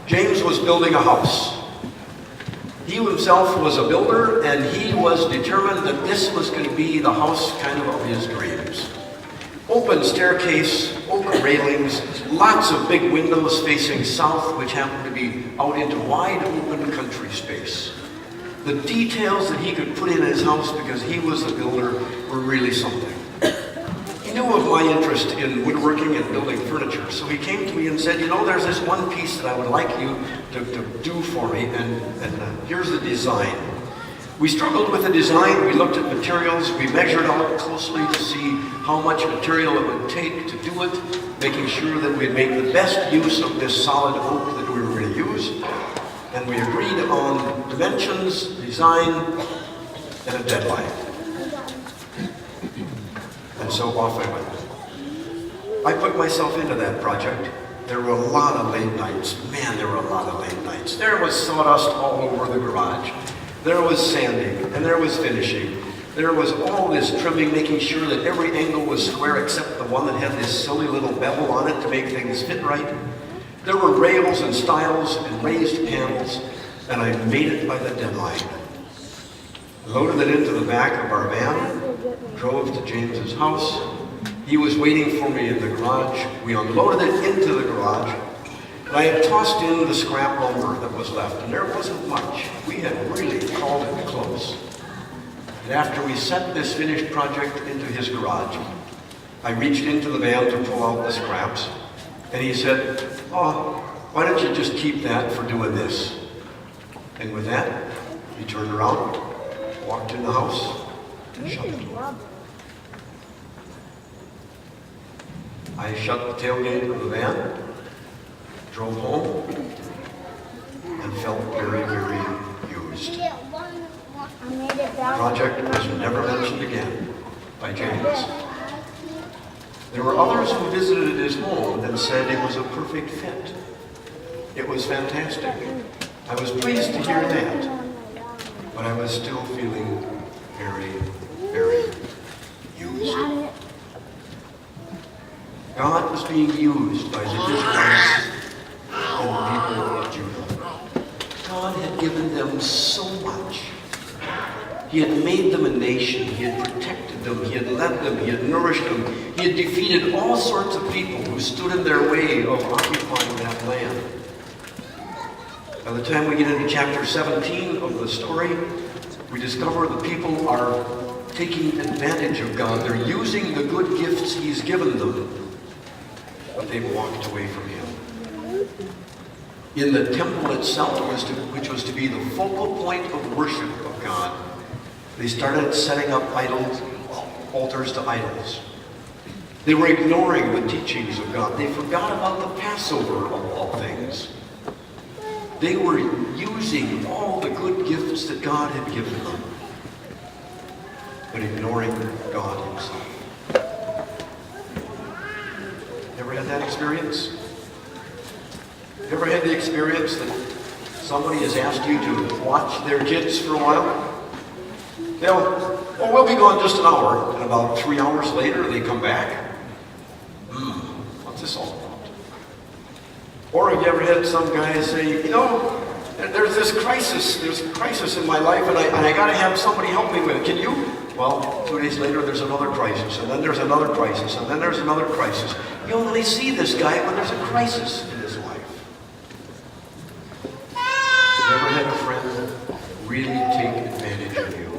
James was building a house. He himself was a builder, and he was determined that this was going to be the house kind of his dreams. Open staircase, oak railings, lots of big windows facing south, which happened to be out into wide open country space. The details that he could put in his house, because he was a builder, were really something. He knew of my interest in woodworking and building furniture, so he came to me and said, you know, there's this one piece that I would like you to do for me, and here's the design. We struggled with the design, we looked at materials, we measured out closely to see how much material it would take to do it, making sure that we'd make the best use of this solid oak that we were going to use. And we agreed on dimensions, design, and a deadline. And so off I went. I put myself into that project. There were a lot of late nights. Man, there were a lot of late nights. There was sawdust all over the garage. There was sanding, and there was finishing. There was all this trimming, making sure that every angle was square except the one that had this silly little bevel on it to make things fit right. There were rails and stiles and raised panels, and I made it by the deadline. Loaded it into the back of our van, drove to James's house. He was waiting for me in the garage. We unloaded it into the garage. And I had tossed in the scrap lumber that was left, and there wasn't much. We had really called it close. And after we set this finished project into his garage, I reached into the van to pull out the scraps, and he said, oh, why don't you just keep that for doing this? And with that, he turned around, walked in the house, and shut the door. I shut the tailgate of the van, drove home, and felt very, very used. The project was never mentioned again by James. There were others who visited his home and said it was a perfect fit. It was fantastic. I was pleased to hear that, but I was still feeling very, very used. God was being used by the Israelites and the people of Judah. God had given them so much. He had made them a nation. He had protected them. He had led them. He had nourished them. He had defeated all sorts of people who stood in their way of occupying that land. By the time we get into chapter 17 of the story, we discover the people are taking advantage of God. They're using the good gifts He's given them, but they've walked away from Him. In the temple itself, which was to be the focal point of worship of God, they started setting up idols, altars to idols. They were ignoring the teachings of God. They forgot about the Passover of all things. They were using all the good gifts that God had given them, but ignoring God Himself. Ever had that experience? Ever had the experience that somebody has asked you to watch their kids for a while? We'll be gone just an hour, and about 3 hours later they come back. What's this all about? Or have you ever had some guy say, you know, there's a crisis in my life, and I got to have somebody help me with it. Can you? Well, 2 days later there's another crisis, and then there's another crisis, and then there's another crisis. You only see this guy when there's a crisis in his life. Have you ever had a friend really take advantage of you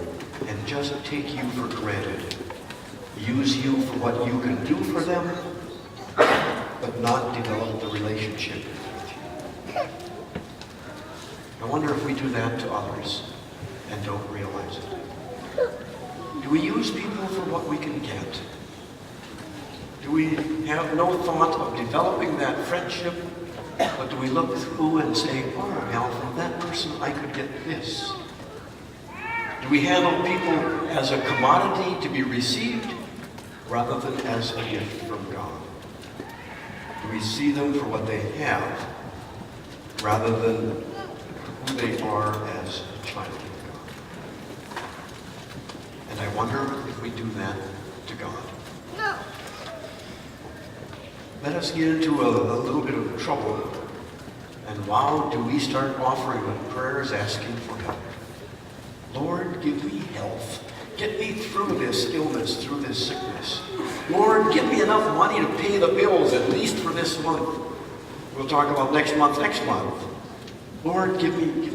and just take you for granted? Use you for what you can do for them, but not develop the relationship with you. I wonder if we do that to others and don't realize it. Do we use people for what we can get? Do we have no thought of developing that friendship, but do we look through and say, oh, now from that person I could get this? Do we handle people as a commodity to be received rather than as a gift from God? Do we see them for what they have rather than who they are as a child of God? And I wonder if we do that to God. No. Let us get into a little bit of trouble And wow, do we start offering up prayers asking for help. Lord, give me health. Get me through this illness, through this sickness. Lord, give me enough money to pay the bills, at least for this month. We'll talk about next month. Lord, give me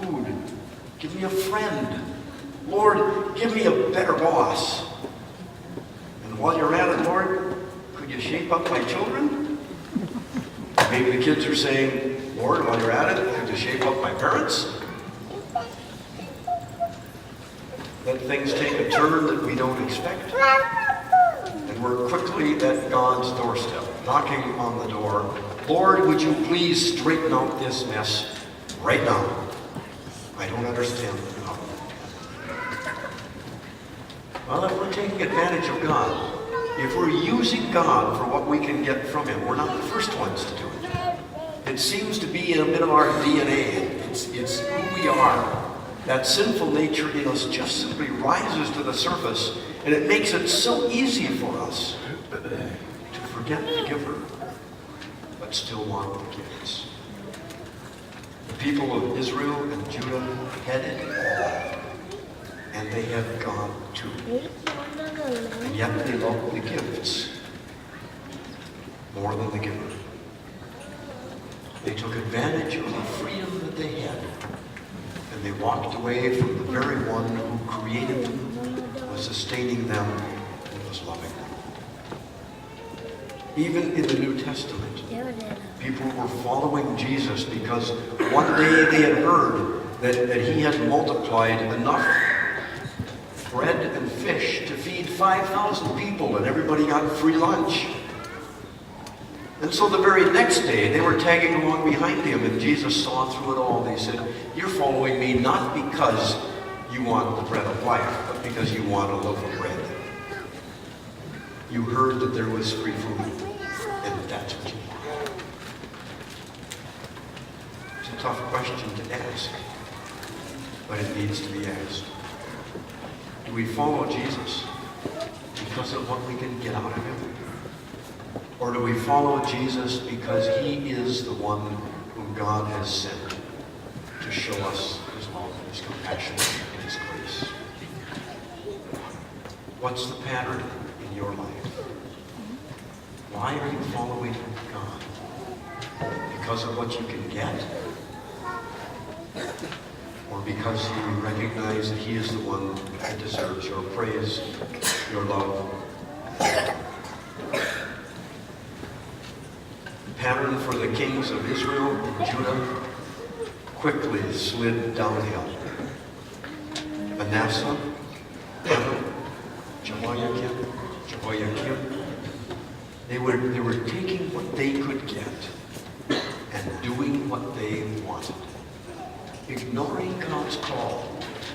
food. Give me a friend. Lord, give me a better boss. And while you're at it, Lord, could you shape up my children? Maybe the kids are saying, Lord, while you're at it, could you shape up my parents? Let things take a turn that we don't expect. And we're quickly at God's doorstep, knocking on the door. Lord, would you please straighten out this mess right now? I don't understand how. Well, if we're taking advantage of God, if we're using God for what we can get from Him, we're not the first ones to do it. It seems to be in a bit of our DNA. It's who we are. That sinful nature in us just simply rises to the surface, and it makes it so easy for us to forget the giver, but still want the gifts. The people of Israel and Judah had it all, and they had God too. And yet they loved the gifts more than the giver. They took advantage of the freedom that they had, and they walked away from the very one who created them, was sustaining them, and was loving them. Even in the New Testament, people were following Jesus because one day they had heard that he had multiplied enough bread and fish to feed 5,000 people, and everybody got free lunch. And so the very next day, they were tagging along behind him, and Jesus saw through it all. They said, you're following me not because you want the bread of life, but because you want a loaf of bread. You heard that there was free food, and that's what you want. It's a tough question to ask, but it needs to be asked. Do we follow Jesus because of what we can get out of him? Or do we follow Jesus because he is the one whom God has sent to show us his love, his compassion, and his grace? What's the pattern in your life? Why are you following God? Because of what you can get? Or because you recognize that he is the one that deserves your praise, your love? The pattern for the kings of Israel and Judah quickly slid downhill. Manasseh, Amon, Jehoiakim, they were taking what they could get and doing what they wanted, ignoring God's call,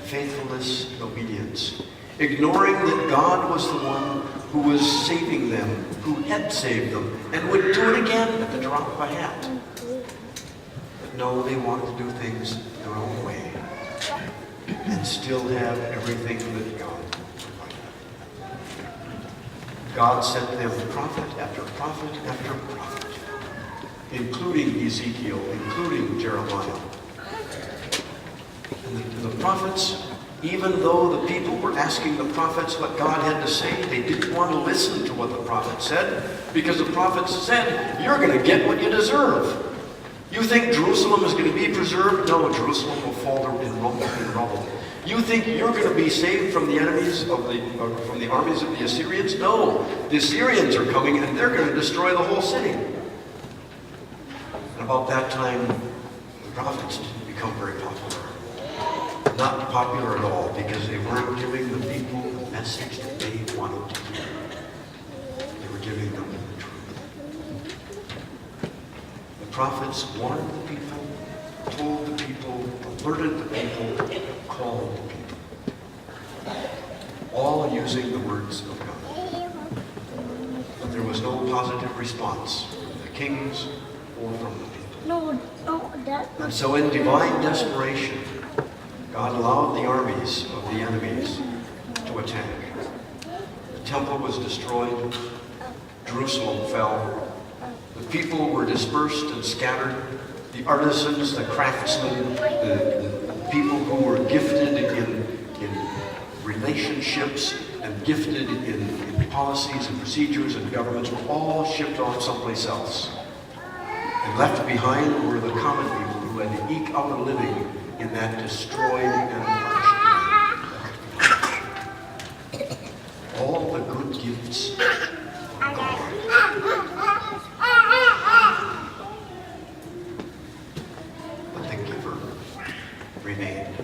faithfulness, and obedience, ignoring that God was the one who was saving them, who had saved them, and would do it again at the drop of a hat. But no, they wanted to do things their own way and still have everything that God provided. God sent them prophet after prophet after prophet, including Ezekiel, including Jeremiah. And the prophets, even though the people were asking the prophets what God had to say, they didn't want to listen to what the prophet said, because the prophet said, you're going to get what you deserve. You think Jerusalem is going to be preserved? No, Jerusalem will fall in rubble. You think you're going to be saved from the enemies from the armies of the Assyrians? No, the Assyrians are coming and they're going to destroy the whole city. And about that time, the prophets didn't become very popular. Not popular at all, because they weren't giving the people the message that they wanted to hear. They were giving them the truth. The prophets warned the people, told the people, alerted the people, called the people. All using the words of God. But there was no positive response from the kings or from the people. And so in divine desperation, God allowed the armies of the enemies to attack. The temple was destroyed. Jerusalem fell. The people were dispersed and scattered. the artisans, the craftsmen, the people who were gifted in relationships and gifted in policies and procedures and governments were all shipped off someplace else. And left behind were the common people who had to eke out a living in that destroyed and crushed. All the good gifts are gone. But the giver remained.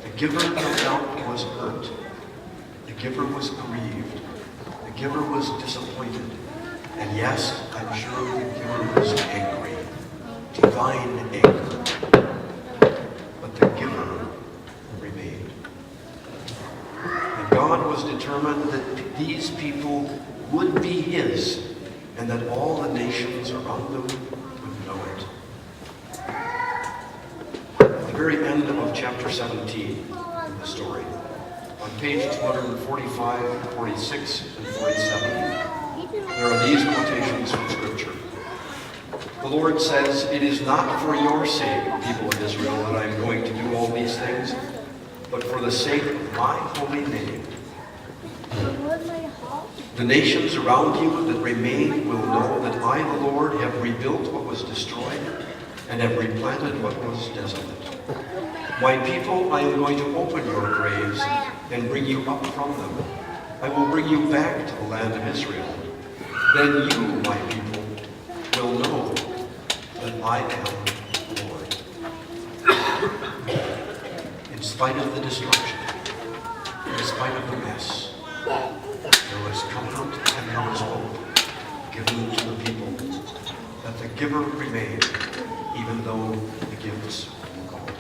The giver, no doubt, was hurt. The giver was grieved. The giver was disappointed. And yes, I'm sure the giver was angry. Divine anger. But the giver remained. And God was determined that these people would be his, and that all the nations around them would know it. At the very end of chapter 17 of the story, on page 245, 46, and 47, there are these quotations from Scripture. The Lord says, "It is not for your sake, people of Israel, that I am going to do all these things, but for the sake of my holy name. The nations around you that remain will know that I, the Lord, have rebuilt what was destroyed and have replanted what was desolate. My people, I am going to open your graves and bring you up from them. I will bring you back to the land of Israel. Then you, my people, will know that I am the Lord." In spite of the destruction, in spite of the mess, there was comfort and there was hope given to the people, that the giver remained, even though the gifts were gone.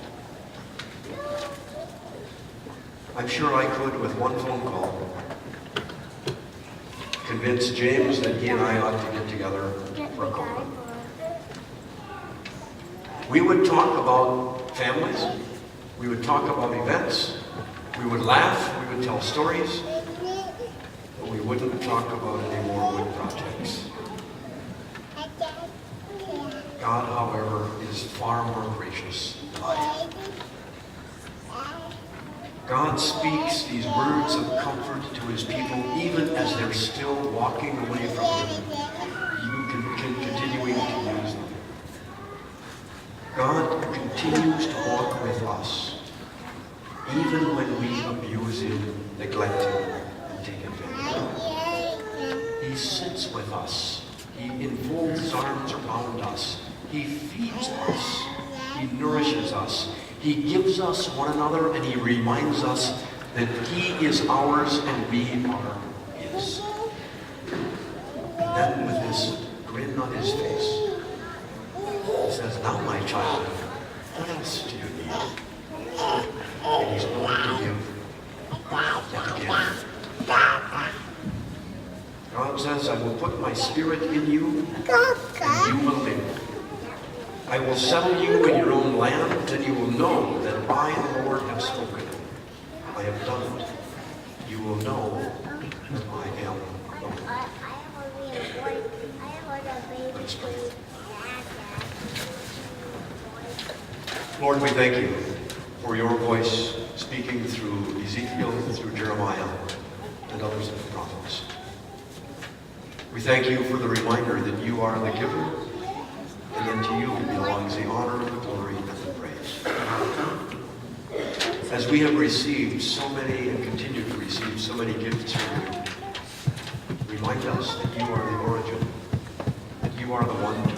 I'm sure I could, with one phone call, convince James that he and I ought to get together for a coffee. We would talk about families, we would talk about events, we would laugh, we would tell stories, but we wouldn't talk about any more wood projects. God, however, is far more gracious than I am. God speaks these words of comfort to his people even as they're still walking away from him, continuing to use them. God continues to walk with us, even when we abuse him, neglect him, and take advantage. He sits with us. He enfolds his arms around us. He feeds us. He nourishes us. He gives us one another, and he reminds us that he is ours and we are his. And then with this grin on his face, he says, "Now, my child, what else do you need?" And he's going to give yet again. God says, "I will put my spirit in you, and you will live. I will settle you in your own land, and you will know that I, the Lord, have spoken. I have done it. You will know that I am the Lord." Let's pray. Lord, we thank you for your voice speaking through Ezekiel, through Jeremiah, and others of the prophets. We thank you for the reminder that you are the giver, and that to you belongs the honor, the glory, and the praise. As we have received so many and continue to receive so many gifts from you, remind us that you are the origin, that you are the one to